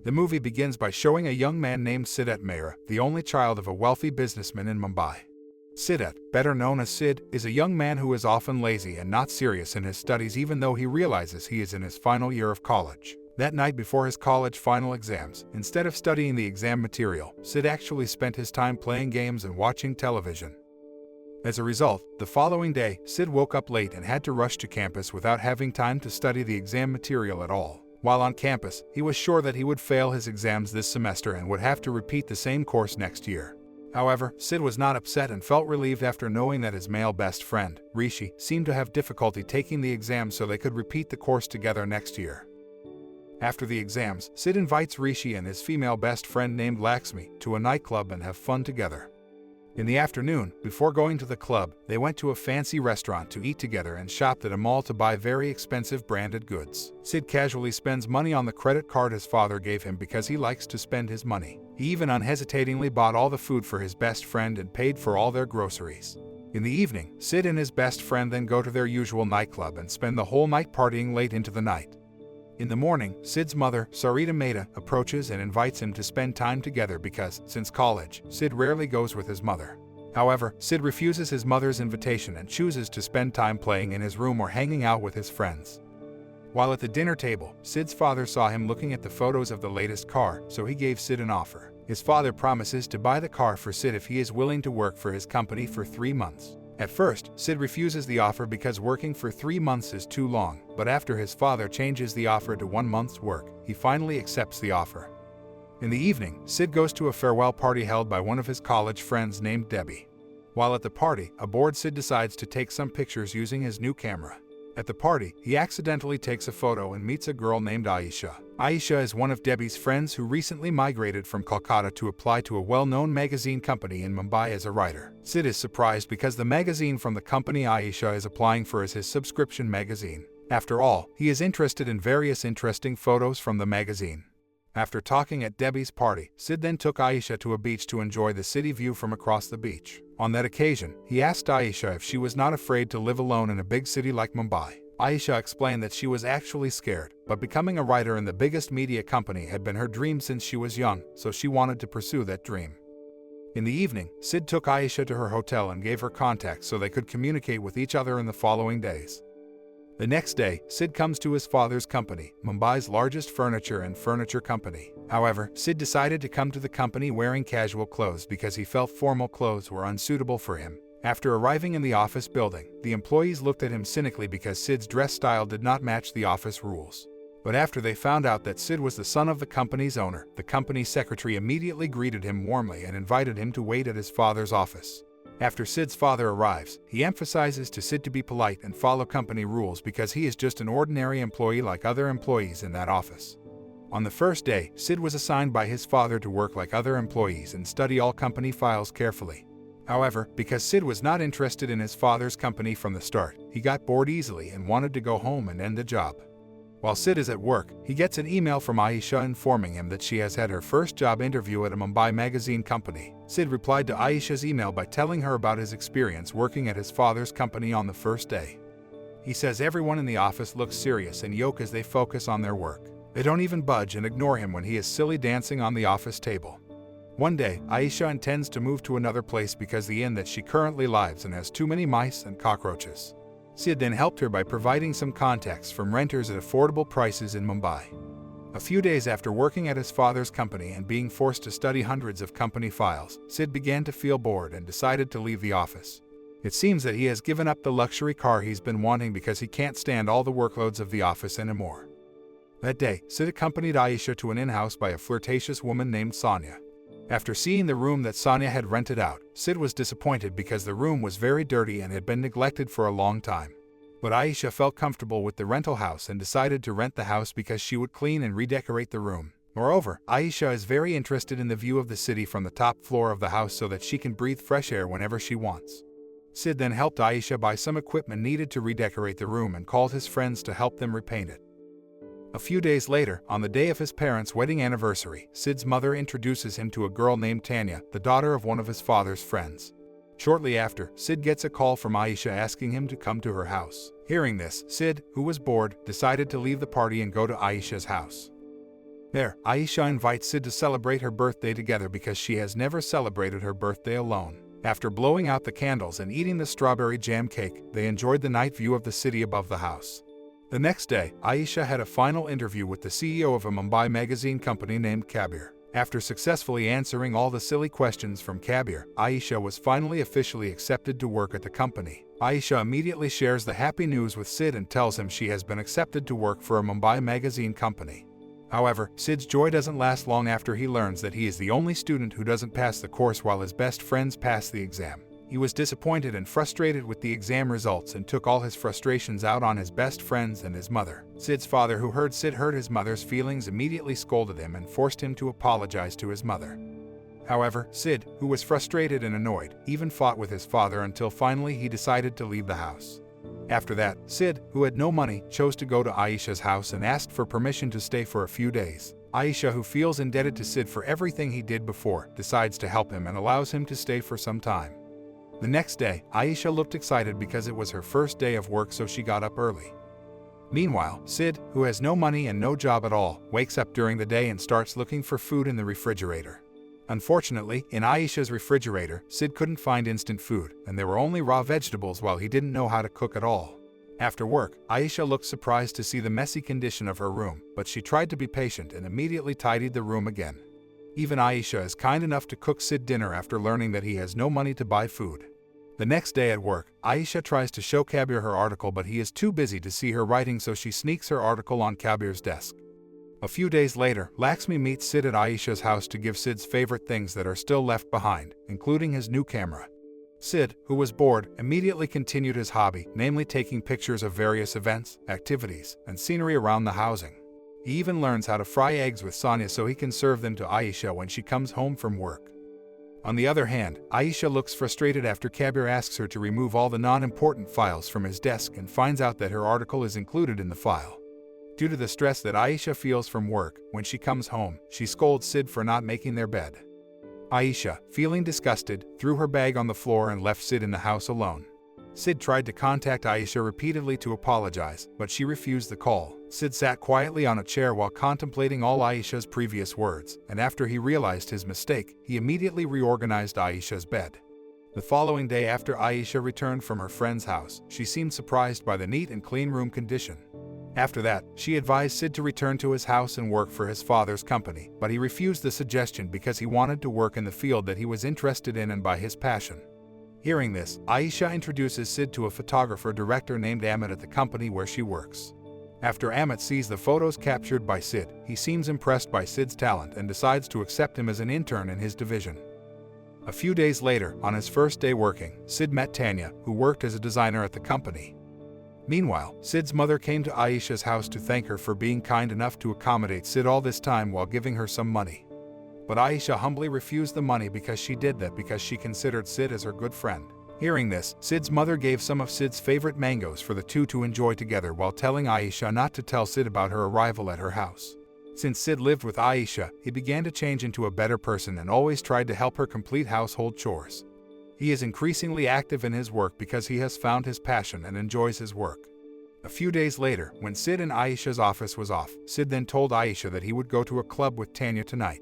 The movie begins by showing a young man named Sid Mehra, the only child of a wealthy businessman in Mumbai. Sid, better known as Sid, is a young man who is often lazy and not serious in his studies even though he realizes he is in his final year of college. That night before his college final exams, instead of studying the exam material, Sid actually spent his time playing games and watching television. As a result, the following day, Sid woke up late and had to rush to campus without having time to study the exam material at all. While on campus, he was sure that he would fail his exams this semester and would have to repeat the same course next year. However, Sid was not upset and felt relieved after knowing that his male best friend, Rishi, seemed to have difficulty taking the exam so they could repeat the course together next year. After the exams, Sid invites Rishi and his female best friend named Lakshmi to a nightclub and have fun together. In the afternoon, before going to the club, they went to a fancy restaurant to eat together and shopped at a mall to buy very expensive branded goods. Sid casually spends money on the credit card his father gave him because he likes to spend his money. He even unhesitatingly bought all the food for his best friend and paid for all their groceries. In the evening, Sid and his best friend then go to their usual nightclub and spend the whole night partying late into the night. In the morning, Sid's mother, Sid Mehra, approaches and invites him to spend time together because, since college, Sid rarely goes with his mother. However, Sid refuses his mother's invitation and chooses to spend time playing in his room or hanging out with his friends. While at the dinner table, Sid's father saw him looking at the photos of the latest car, so he gave Sid an offer. His father promises to buy the car for Sid if he is willing to work for his company for 3 months. At first, Sid refuses the offer because working for 3 months is too long, but after his father changes the offer to 1 month's work, he finally accepts the offer. In the evening, Sid goes to a farewell party held by one of his college friends named Debbie. While at the party, aboard Sid decides to take some pictures using his new camera. At the party, he accidentally takes a photo and meets a girl named Aisha. Aisha is one of Debbie's friends who recently migrated from Calcutta to apply to a well-known magazine company in Mumbai as a writer. Sid is surprised because the magazine from the company Aisha is applying for is his subscription magazine. After all, he is interested in various interesting photos from the magazine. After talking at Debbie's party, Sid then took Aisha to a beach to enjoy the city view from across the beach. On that occasion, he asked Aisha if she was not afraid to live alone in a big city like Mumbai. Aisha explained that she was actually scared, but becoming a writer in the biggest media company had been her dream since she was young, so she wanted to pursue that dream. In the evening, Sid took Aisha to her hotel and gave her contacts so they could communicate with each other in the following days. The next day, Sid comes to his father's company, Mumbai's largest furniture company. However, Sid decided to come to the company wearing casual clothes because he felt formal clothes were unsuitable for him. After arriving in the office building, the employees looked at him cynically because Sid's dress style did not match the office rules. But after they found out that Sid was the son of the company's owner, the company secretary immediately greeted him warmly and invited him to wait at his father's office. After Sid's father arrives, he emphasizes to Sid to be polite and follow company rules because he is just an ordinary employee like other employees in that office. On the first day, Sid was assigned by his father to work like other employees and study all company files carefully. However, because Sid was not interested in his father's company from the start, he got bored easily and wanted to go home and end the job. While Sid is at work, he gets an email from Aisha informing him that she has had her first job interview at a Mumbai magazine company. Sid replied to Aisha's email by telling her about his experience working at his father's company on the first day. He says everyone in the office looks serious and yoke as they focus on their work. They don't even budge and ignore him when he is silly dancing on the office table. One day, Aisha intends to move to another place because the inn that she currently lives in has too many mice and cockroaches. Sid then helped her by providing some contacts from renters at affordable prices in Mumbai. A few days after working at his father's company and being forced to study hundreds of company files, Sid began to feel bored and decided to leave the office. It seems that he has given up the luxury car he's been wanting because he can't stand all the workloads of the office anymore. That day, Sid accompanied Aisha to an inn house by a flirtatious woman named Sonia. After seeing the room that Sonia had rented out, Sid was disappointed because the room was very dirty and had been neglected for a long time. But Aisha felt comfortable with the rental house and decided to rent the house because she would clean and redecorate the room. Moreover, Aisha is very interested in the view of the city from the top floor of the house so that she can breathe fresh air whenever she wants. Sid then helped Aisha buy some equipment needed to redecorate the room and called his friends to help them repaint it. A few days later, on the day of his parents' wedding anniversary, Sid's mother introduces him to a girl named Tanya, the daughter of one of his father's friends. Shortly after, Sid gets a call from Aisha asking him to come to her house. Hearing this, Sid, who was bored, decided to leave the party and go to Aisha's house. There, Aisha invites Sid to celebrate her birthday together because she has never celebrated her birthday alone. After blowing out the candles and eating the strawberry jam cake, they enjoyed the night view of the city above the house. The next day, Aisha had a final interview with the CEO of a Mumbai magazine company named Kabir. After successfully answering all the silly questions from Kabir, Aisha was finally officially accepted to work at the company. Aisha immediately shares the happy news with Sid and tells him she has been accepted to work for a Mumbai magazine company. However, Sid's joy doesn't last long after he learns that he is the only student who doesn't pass the course while his best friends pass the exam. He was disappointed and frustrated with the exam results and took all his frustrations out on his best friends and his mother. Sid's father, who heard Sid hurt his mother's feelings, immediately scolded him and forced him to apologize to his mother. However, Sid, who was frustrated and annoyed, even fought with his father until finally he decided to leave the house. After that, Sid, who had no money, chose to go to Aisha's house and asked for permission to stay for a few days. Aisha, who feels indebted to Sid for everything he did before, decides to help him and allows him to stay for some time. The next day, Aisha looked excited because it was her first day of work, so she got up early. Meanwhile, Sid, who has no money and no job at all, wakes up during the day and starts looking for food in the refrigerator. Unfortunately, in Aisha's refrigerator, Sid couldn't find instant food, and there were only raw vegetables while he didn't know how to cook at all. After work, Aisha looked surprised to see the messy condition of her room, but she tried to be patient and immediately tidied the room again. Even Aisha is kind enough to cook Sid dinner after learning that he has no money to buy food. The next day at work, Aisha tries to show Kabir her article, but he is too busy to see her writing, so she sneaks her article on Kabir's desk. A few days later, Lakshmi meets Sid at Aisha's house to give Sid's favorite things that are still left behind, including his new camera. Sid, who was bored, immediately continued his hobby, namely taking pictures of various events, activities, and scenery around the housing. He even learns how to fry eggs with Sonia so he can serve them to Aisha when she comes home from work. On the other hand, Aisha looks frustrated after Kabir asks her to remove all the non-important files from his desk and finds out that her article is included in the file. Due to the stress that Aisha feels from work, when she comes home, she scolds Sid for not making their bed. Aisha, feeling disgusted, threw her bag on the floor and left Sid in the house alone. Sid tried to contact Aisha repeatedly to apologize, but she refused the call. Sid sat quietly on a chair while contemplating all Aisha's previous words, and after he realized his mistake, he immediately reorganized Aisha's bed. The following day, after Aisha returned from her friend's house, she seemed surprised by the neat and clean room condition. After that, she advised Sid to return to his house and work for his father's company, but he refused the suggestion because he wanted to work in the field that he was interested in and by his passion. Hearing this, Aisha introduces Sid to a photographer-director named Amit at the company where she works. After Amit sees the photos captured by Sid, he seems impressed by Sid's talent and decides to accept him as an intern in his division. A few days later, on his first day working, Sid met Tanya, who worked as a designer at the company. Meanwhile, Sid's mother came to Aisha's house to thank her for being kind enough to accommodate Sid all this time while giving her some money. But Aisha humbly refused the money because she did that because she considered Sid as her good friend. Hearing this, Sid's mother gave some of Sid's favorite mangoes for the two to enjoy together while telling Aisha not to tell Sid about her arrival at her house. Since Sid lived with Aisha, he began to change into a better person and always tried to help her complete household chores. He is increasingly active in his work because he has found his passion and enjoys his work. A few days later, when Sid and Aisha's office was off, Sid then told Aisha that he would go to a club with Tanya tonight.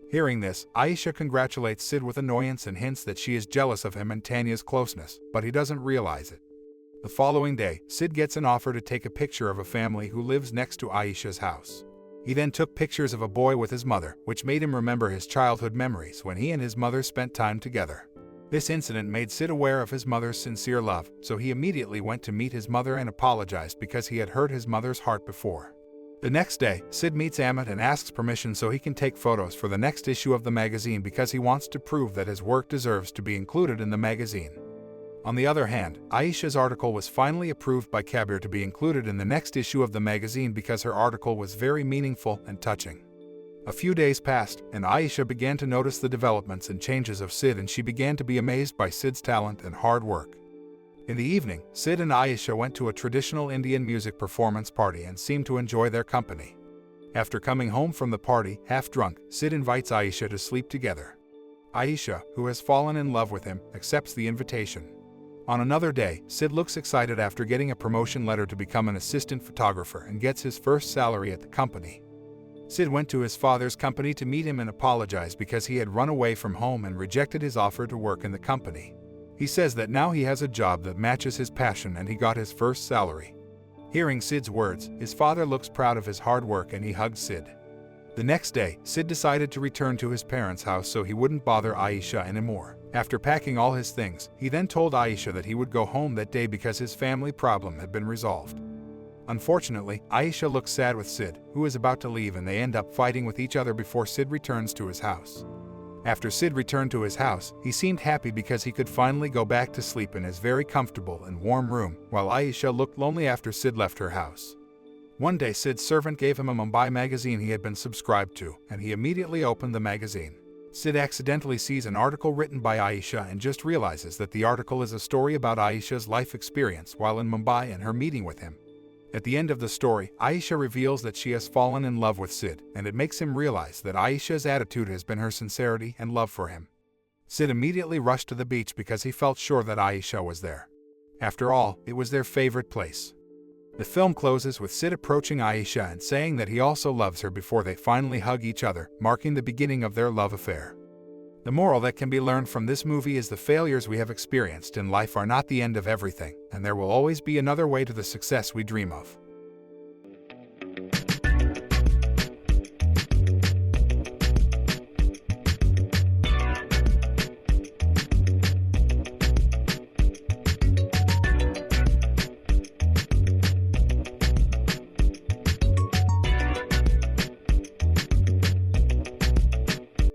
Hearing this, Aisha congratulates Sid with annoyance and hints that she is jealous of him and Tanya's closeness, but he doesn't realize it. The following day, Sid gets an offer to take a picture of a family who lives next to Aisha's house. He then took pictures of a boy with his mother, which made him remember his childhood memories when he and his mother spent time together. This incident made Sid aware of his mother's sincere love, so he immediately went to meet his mother and apologized because he had hurt his mother's heart before. The next day, Sid meets Amit and asks permission so he can take photos for the next issue of the magazine because he wants to prove that his work deserves to be included in the magazine. On the other hand, Aisha's article was finally approved by Kabir to be included in the next issue of the magazine because her article was very meaningful and touching. A few days passed, and Aisha began to notice the developments and changes of Sid, and she began to be amazed by Sid's talent and hard work. In the evening, Sid and Aisha went to a traditional Indian music performance party and seemed to enjoy their company. After coming home from the party, half drunk, Sid invites Aisha to sleep together. Aisha, who has fallen in love with him, accepts the invitation. On another day, Sid looks excited after getting a promotion letter to become an assistant photographer and gets his first salary at the company. Sid went to his father's company to meet him and apologize because he had run away from home and rejected his offer to work in the company. He says that now he has a job that matches his passion and he got his first salary. Hearing Sid's words, his father looks proud of his hard work and he hugs Sid. The next day, Sid decided to return to his parents' house so he wouldn't bother Aisha anymore. After packing all his things, he then told Aisha that he would go home that day because his family problem had been resolved. Unfortunately, Aisha looks sad with Sid, who is about to leave, and they end up fighting with each other before Sid returns to his house. After Sid returned to his house, he seemed happy because he could finally go back to sleep in his very comfortable and warm room, while Aisha looked lonely after Sid left her house. One day, Sid's servant gave him a Mumbai magazine he had been subscribed to, and he immediately opened the magazine. Sid accidentally sees an article written by Aisha and just realizes that the article is a story about Aisha's life experience while in Mumbai and her meeting with him. At the end of the story, Aisha reveals that she has fallen in love with Sid, and it makes him realize that Aisha's attitude has been her sincerity and love for him. Sid immediately rushed to the beach because he felt sure that Aisha was there. After all, it was their favorite place. The film closes with Sid approaching Aisha and saying that he also loves her before they finally hug each other, marking the beginning of their love affair. The moral that can be learned from this movie is the failures we have experienced in life are not the end of everything, and there will always be another way to the success we dream of.